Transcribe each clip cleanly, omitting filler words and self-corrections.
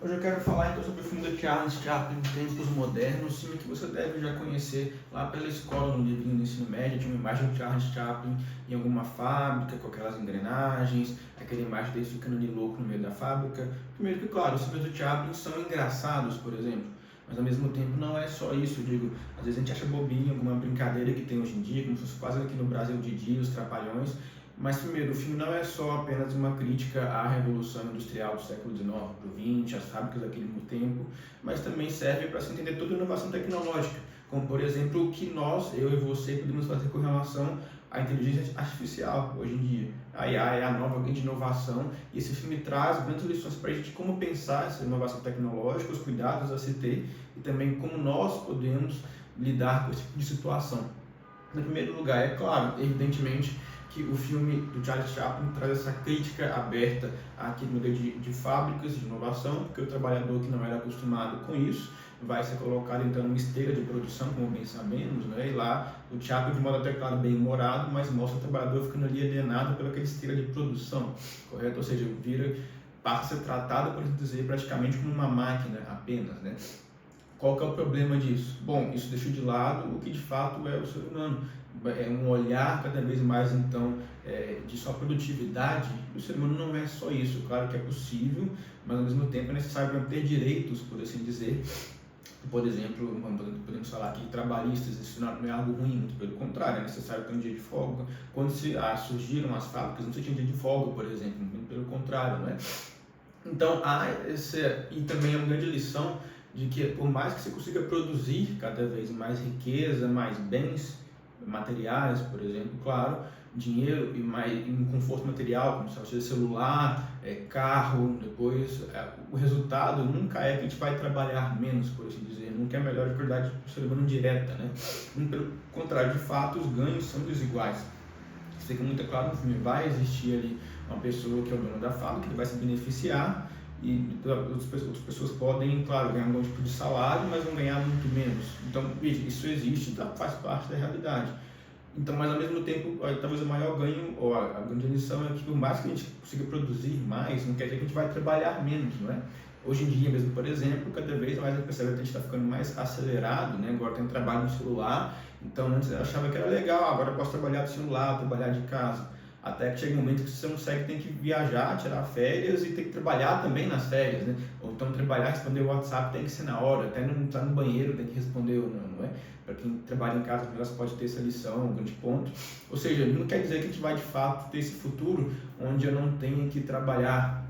Hoje eu quero falar então sobre o filme do Charles Chaplin, Tempos Modernos, filme que você deve já conhecer lá pela escola, no livrinho do ensino médio. Tinha uma imagem do Charles Chaplin em alguma fábrica, com aquelas engrenagens, aquela imagem dele ficando ali louco no meio da fábrica. Primeiro que, claro, os filmes do Chaplin são engraçados, por exemplo, mas ao mesmo tempo não é só isso. Eu digo, às vezes a gente acha bobinho alguma brincadeira que tem hoje em dia, como se fosse quase aqui no Brasil de dia, os Trapalhões. Mas primeiro, o filme não é só apenas uma crítica à Revolução Industrial do século XIX, do XX, às fábricas daquele tempo, mas também serve para se entender toda a inovação tecnológica, como por exemplo o que nós, eu e você, podemos fazer com relação à inteligência artificial hoje em dia. A IA é a nova grande inovação e esse filme traz grandes lições para a gente como pensar essa inovação tecnológica, os cuidados a se ter e também como nós podemos lidar com esse tipo de situação. No primeiro lugar, é claro, evidentemente, que o filme do Charles Chaplin traz essa crítica aberta àquele modelo de fábricas, de inovação, porque o trabalhador que não era acostumado com isso vai ser colocado então numa esteira de produção, como bem sabemos, né? E lá o Chaplin, de modo até claro, bem humorado, mas mostra o trabalhador ficando ali alienado pelaquela esteira de produção, correto? Ou seja, passa a ser tratado, por assim dizer, praticamente como uma máquina apenas, né? Qual que é o problema disso? Bom, isso deixa de lado o que de fato é o ser humano. É um olhar cada vez mais, então, de só produtividade. O ser humano não é só isso. Claro que é possível, mas ao mesmo tempo é necessário ter direitos, por assim dizer. Por exemplo, podemos falar aqui trabalhistas, isso não é algo ruim, muito pelo contrário, é necessário ter um dia de folga. Quando surgiram as fábricas, não se tinha dia de folga, por exemplo, muito pelo contrário, não é? Então, e também é uma grande lição de que por mais que você consiga produzir cada vez mais riqueza, mais bens materiais, por exemplo, claro, dinheiro e um conforto material, como seja celular, carro, depois o resultado nunca é que a gente vai trabalhar menos, por assim dizer, nunca é a melhor qualidade do ser humano direta, né? Pelo contrário, de fato, os ganhos são desiguais. Fica muito claro no filme, vai existir ali uma pessoa que é o dono da fábrica, que vai se beneficiar, e outras pessoas podem, claro, ganhar algum tipo de salário, mas vão ganhar muito menos. Então, isso existe, faz parte da realidade. Então, mas ao mesmo tempo, talvez o maior ganho, ou a grande lição é que por mais que a gente consiga produzir mais, não quer dizer que a gente vai trabalhar menos, não é? Hoje em dia mesmo, por exemplo, cada vez mais a gente percebe que a gente está ficando mais acelerado, né? Agora tem trabalho no celular, então antes eu achava que era legal, agora eu posso trabalhar do celular, trabalhar de casa. Até que chega um momento que você não consegue, tem que viajar, tirar férias e tem que trabalhar também nas férias, né? Ou então trabalhar, responder o WhatsApp tem que ser na hora, até não estar no banheiro tem que responder ou não é? Para quem trabalha em casa, pode ter essa lição, um grande ponto. Ou seja, não quer dizer que a gente vai de fato ter esse futuro onde eu não tenho que trabalhar,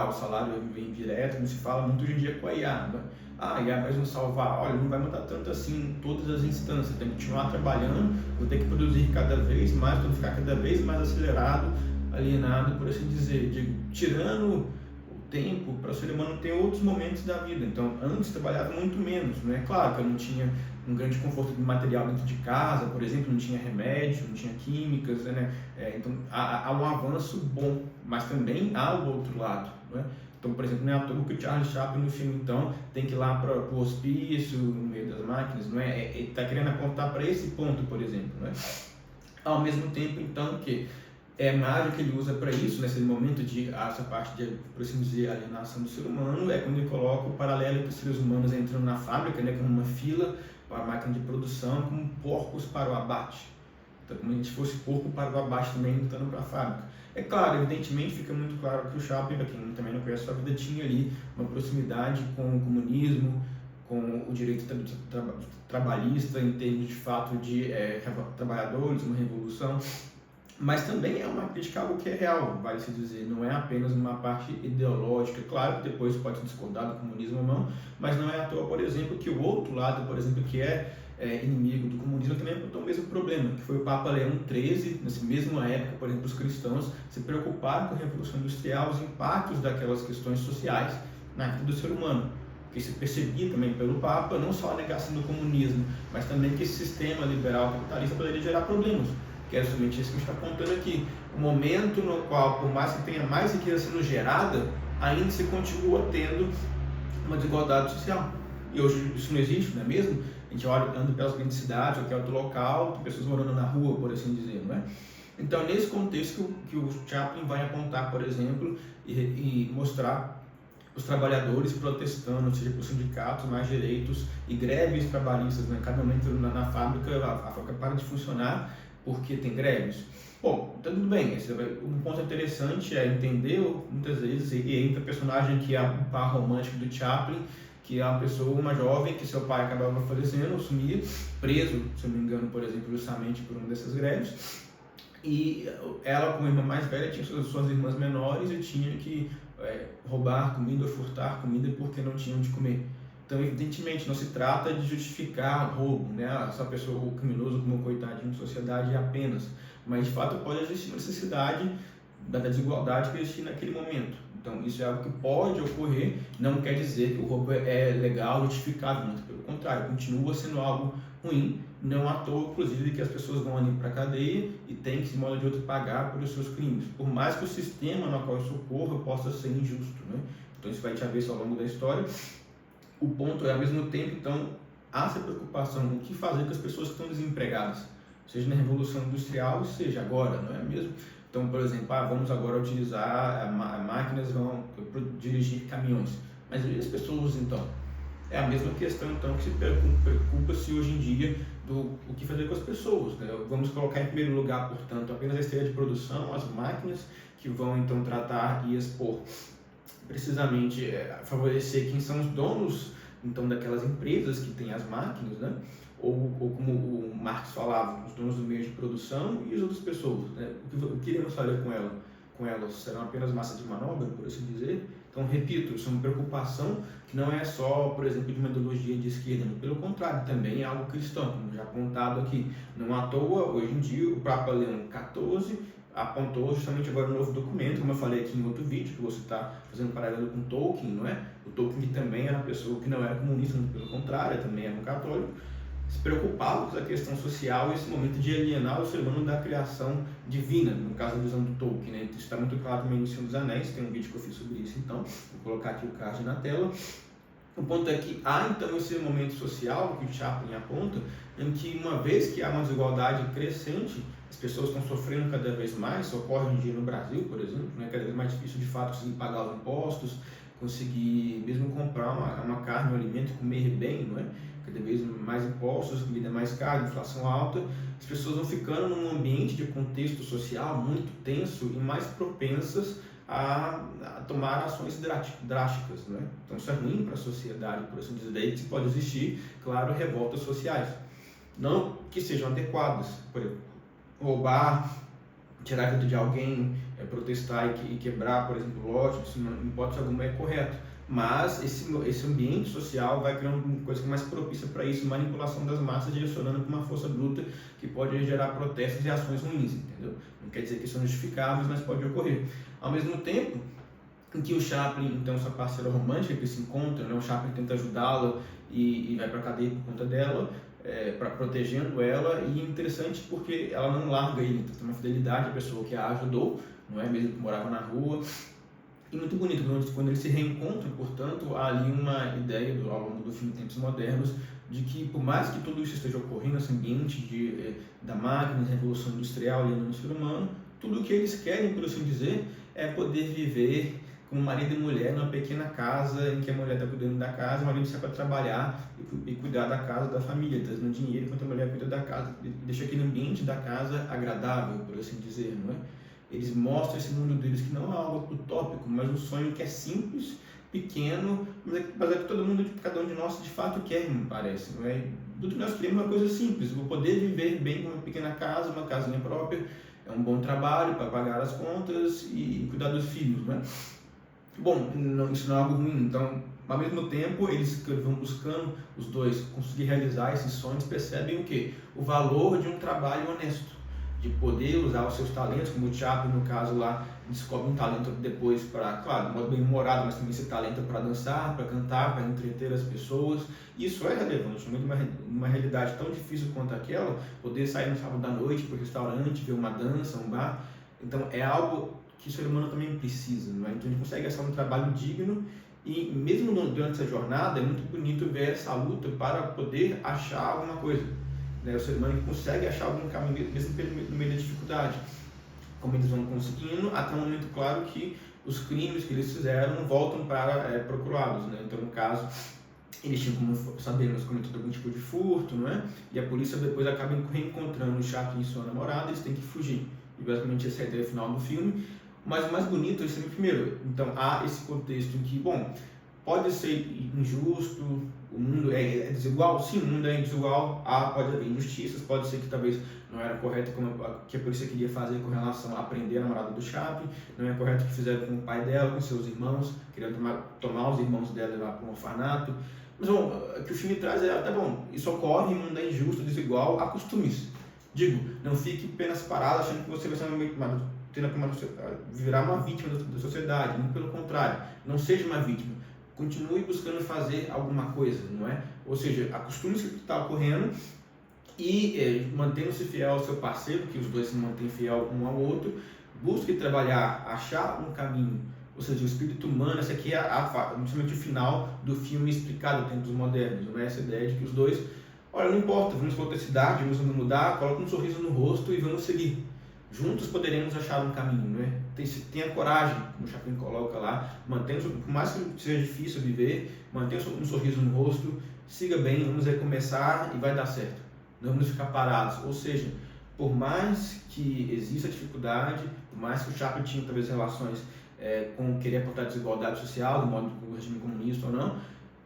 o salário vem direto, como se fala muito hoje em dia com a IA, né? A IA vai nos salvar, olha, não vai mudar tanto assim em todas as instâncias, tem que continuar trabalhando, vou ter que produzir cada vez mais, vou ficar cada vez mais acelerado, alienado, por assim dizer, tirando o tempo para o ser humano ter outros momentos da vida. Então, antes trabalhava muito menos, né? Claro que eu não tinha um grande conforto de material dentro de casa, por exemplo, não tinha remédio, não tinha químicas, né? Então, há um avanço bom, mas também há o outro lado, né? Então, por exemplo, não é à toa que o Charles Chaplin no filme, então, tem que ir lá para o hospício, no meio das máquinas, não é? Ele está querendo apontar para esse ponto, por exemplo, não é? Ao mesmo tempo, então, que a imagem que ele usa para isso, nesse momento de essa parte de, por assim dizer, alienação do ser humano, é quando ele coloca o paralelo entre os seres humanos entrando na fábrica, né, como uma fila para a máquina de produção, como porcos para o abate. Então, como a gente fosse porco para o abate também, lutando para a fábrica. É claro, evidentemente, fica muito claro que o Chaplin, para quem também não conhece a sua vida, tinha ali uma proximidade com o comunismo, com o direito trabalhista, em termos de fato de trabalhadores, uma revolução. Mas também é uma crítica a algo que é real, vale se dizer, não é apenas uma parte ideológica. Claro que depois pode se discordar do comunismo ou não, mas não é à toa, por exemplo, que o outro lado, por exemplo, que é inimigo do comunismo, também apontou o mesmo problema, que foi o Papa Leão XIII, nessa mesma época, por exemplo, os cristãos se preocuparam com a Revolução Industrial, os impactos daquelas questões sociais na vida do ser humano, que se percebia também pelo Papa, não só a negação do comunismo, mas também que esse sistema liberal capitalista poderia gerar problemas. Que é justamente isso que a gente está apontando aqui. O momento no qual, por mais que tenha mais riqueza sendo gerada, ainda se continua tendo uma desigualdade social. E hoje isso não existe, não é mesmo? A gente anda pelas grandes cidades, qualquer outro local, tem pessoas morando na rua, por assim dizer, não é? Então, nesse contexto que o Chaplin vai apontar, por exemplo, e mostrar os trabalhadores protestando, seja por sindicatos, mais direitos e greves trabalhistas, né? Cada momento na fábrica, a fábrica para de funcionar porque tem greves. Bom, tá tudo bem, um ponto interessante é entender, muitas vezes, e entra o personagem que é o par romântico do Chaplin, que é uma pessoa, uma jovem, que seu pai acabava falecendo, sumia, preso, se eu não me engano, por exemplo, justamente por uma dessas greves. E ela, como irmã mais velha, tinha suas irmãs menores e tinha que roubar comida ou furtar comida porque não tinham de comer. Então, evidentemente, não se trata de justificar roubo, né? Essa pessoa, o criminoso, como um coitadinho de sociedade apenas. Mas, de fato, pode existir necessidade da desigualdade que existe naquele momento. Então, isso é algo que pode ocorrer, não quer dizer que o roubo é legal, justificável, muito pelo contrário, continua sendo algo ruim, não à toa, inclusive, que as pessoas vão ali para a cadeia e têm que, de modo ou de outro, pagar pelos seus crimes, por mais que o sistema no qual isso ocorra possa ser injusto, né? Então, isso vai te haver ao longo da história. O ponto é, ao mesmo tempo, então, há essa preocupação com o que fazer com as pessoas que estão desempregadas, seja na Revolução Industrial, seja agora, não é mesmo? Então, por exemplo, vamos agora utilizar máquinas, vão dirigir caminhões. Mas e as pessoas, então? É a mesma questão, então, que se preocupa-se hoje em dia do o que fazer com as pessoas, né? Vamos colocar em primeiro lugar, portanto, apenas a esteira de produção, as máquinas que vão, então, tratar e expor, precisamente, favorecer quem são os donos, então, daquelas empresas que têm as máquinas, né? Ou como o Marx falava, os donos do meio de produção e as outras pessoas, né? O que iremos fazer com elas? Serão apenas massa de manobra, por assim dizer? Então, repito, isso é uma preocupação que não é só, por exemplo, de uma ideologia de esquerda, mas pelo contrário, também é algo cristão, como já apontado aqui. Não à toa, hoje em dia, o Papa Leão XIV apontou justamente agora no novo documento, como eu falei aqui em outro vídeo, que você está fazendo paralelo com Tolkien, não é? O Tolkien também era uma pessoa que não era comunista, pelo contrário, também era um católico, se preocupava com a questão social e esse momento de alienar o ser humano da criação divina, no caso da visão do Tolkien, né? Isso está muito claro também no Senhor dos Anéis, tem um vídeo que eu fiz sobre isso, então vou colocar aqui o card na tela. O ponto é que há então esse momento social que o Chaplin aponta, em que uma vez que há uma desigualdade crescente, as pessoas estão sofrendo cada vez mais, isso ocorre hoje em dia no Brasil, por exemplo, né? Cada vez mais difícil de fato conseguir pagar os impostos, conseguir mesmo comprar uma carne, um alimento, comer bem, não é? Cada vez mais impostos, comida mais cara, inflação alta, as pessoas vão ficando num ambiente de contexto social muito tenso e mais propensas a tomar ações drásticas, né? Então isso é ruim para a sociedade, por assim dizer. Daí pode existir, claro, revoltas sociais, não que sejam adequadas, por exemplo, roubar, tirar a vida de alguém, protestar e quebrar, por exemplo, lotes, isso em hipótese alguma é correto. Mas esse ambiente social vai criando uma coisa mais propícia para isso, manipulação das massas, direcionando para uma força bruta que pode gerar protestos e ações ruins, entendeu? Não quer dizer que são justificáveis, mas pode ocorrer. Ao mesmo tempo em que o Chaplin, então, sua parceira romântica, que se encontra, né? O Chaplin tenta ajudá-la e vai para a cadeia por conta dela, protegendo ela, e é interessante porque ela não larga ele, então tem uma fidelidade à pessoa que a ajudou, não é mesmo que morava na rua. E muito bonito, quando eles se reencontram, portanto, há ali uma ideia ao longo do filme Tempos Modernos, de que por mais que tudo isso esteja ocorrendo, esse ambiente da máquina, da revolução industrial alienando o ser humano, tudo o que eles querem, por assim dizer, é poder viver como marido e mulher numa pequena casa em que a mulher está cuidando da casa, o marido sai para trabalhar e cuidar da casa, da família, trazendo dinheiro enquanto a mulher cuida da casa, deixa aquele ambiente da casa agradável, por assim dizer, não é? Eles mostram esse mundo deles que não é algo utópico, mas um sonho que é simples, pequeno, mas é que todo mundo, cada um de nós, de fato quer, me parece, não é? Tudo que nós queremos é uma coisa simples, vou poder viver bem com uma pequena casa, uma casinha própria, é um bom trabalho para pagar as contas e cuidar dos filhos, não é? Bom, isso não é algo ruim, então, ao mesmo tempo, eles vão buscando, os dois, conseguir realizar esses sonhos, percebem o quê? O valor de um trabalho honesto, de poder usar os seus talentos, como o Chaplin, no caso lá, descobre um talento depois para, claro, de modo bem humorado, mas também esse talento para dançar, para cantar, para entreter as pessoas. Isso é relevante, numa realidade tão difícil quanto aquela, poder sair no sábado à noite para o restaurante, ver uma dança, um bar. Então, é algo que o ser humano também precisa, não é? Então, a gente consegue achar um trabalho digno e, mesmo durante essa jornada, é muito bonito ver essa luta para poder achar alguma coisa. O ser humano consegue achar algum caminho, mesmo no meio da dificuldade, como eles vão conseguindo, até o momento, claro, que os crimes que eles fizeram voltam para procurados, né? Então, no caso, eles tinham como saber se cometido algum tipo de furto, não é? E a polícia depois acaba reencontrando o Chaplin e sua namorada, eles têm que fugir. E basicamente essa é a ideia final do filme. Mas o mais bonito é sempre, primeiro, então há esse contexto em que, bom, pode ser injusto, o mundo é desigual? Sim, o mundo é desigual, pode haver injustiças, pode ser que talvez não era correto como que a polícia queria fazer com relação a prender a namorada do Chaplin, não é correto o que fizeram com o pai dela, com seus irmãos, queriam tomar os irmãos dela e levar para um orfanato. Mas bom, o que o filme traz tá bom, isso ocorre, o mundo é injusto, desigual, acostume-se. Digo, não fique apenas parado achando que você vai ser virar uma vítima da sociedade, muito pelo contrário, não seja uma vítima, continue buscando fazer alguma coisa, não é? Ou seja, acostume-se com o que está ocorrendo e mantenha-se fiel ao seu parceiro, que os dois se mantêm fiel um ao outro, busque trabalhar, achar um caminho, ou seja, o espírito humano. Essa aqui é principalmente o final do filme explicado em tempos modernos, não é? Essa ideia de que os dois, olha, não importa, vamos para outra cidade, vamos mudar, coloca um sorriso no rosto e vamos seguir. Juntos poderemos achar um caminho, não é? Tenha coragem, como o Chaplin coloca lá, mantenha, por mais que seja difícil viver, mantenha um sorriso no rosto, siga bem, vamos recomeçar e vai dar certo. Não vamos ficar parados. Ou seja, por mais que exista dificuldade, por mais que o Chaplin tinha talvez relações com querer apontar desigualdade social, do modo do regime comunista ou não,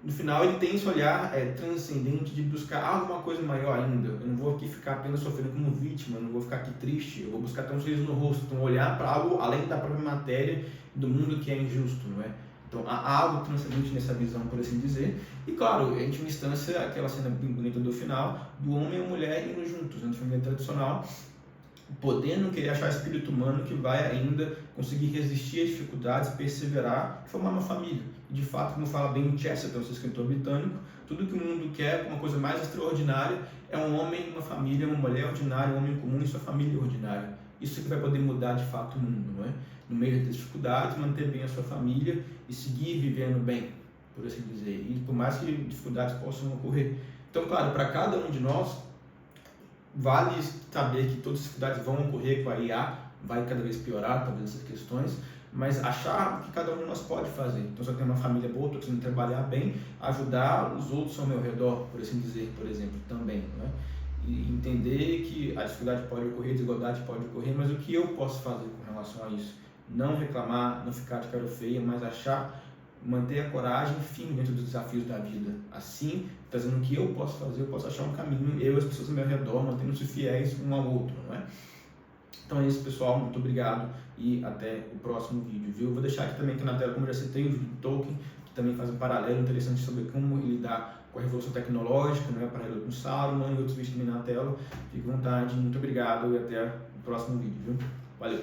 no final ele tem esse olhar transcendente de buscar alguma coisa maior ainda. Eu não vou aqui ficar apenas sofrendo como vítima, eu não vou ficar aqui triste, eu vou buscar ter um sorriso no rosto, então olhar para algo além da própria matéria do mundo que é injusto, não é? Então há algo transcendente nessa visão, por assim dizer. E claro, em última instância, aquela cena bem bonita do final, do homem e a mulher indo juntos, na família tradicional, podendo querer achar espírito humano que vai ainda conseguir resistir às dificuldades, perseverar e formar uma família. E de fato, como fala bem o Chesterton, esse escritor britânico, tudo que o mundo quer, uma coisa mais extraordinária, é um homem, uma família, uma mulher ordinária, um homem comum e sua família ordinária. Isso que vai poder mudar de fato o mundo, não é? No meio das dificuldades, manter bem a sua família e seguir vivendo bem, por assim dizer. E por mais que dificuldades possam ocorrer. Então, claro, para cada um de nós, vale saber que todas as dificuldades vão ocorrer com a IA, vai cada vez piorar, talvez, essas questões, mas achar o que cada um de nós pode fazer. Então, se eu tenho uma família boa, estou precisando trabalhar bem, ajudar os outros ao meu redor, por assim dizer, por exemplo, também, não é? E entender que a dificuldade pode ocorrer, a desigualdade pode ocorrer, mas o que eu posso fazer com relação a isso? Não reclamar, não ficar de cara feia, mas manter a coragem firme dentro dos desafios da vida. Assim, trazendo o que eu posso fazer, eu posso achar um caminho, eu e as pessoas ao meu redor, mantendo-se fiéis um ao outro, não é? Então é isso, pessoal, muito obrigado e até o próximo vídeo, viu? Vou deixar aqui também na tela, como eu já citei, o vídeo do Tolkien, que também faz um paralelo interessante sobre como lidar com a revolução tecnológica, não é? Paralelo com Saruman e outros vídeos também na tela. Fique à vontade, muito obrigado e até o próximo vídeo, viu? Valeu!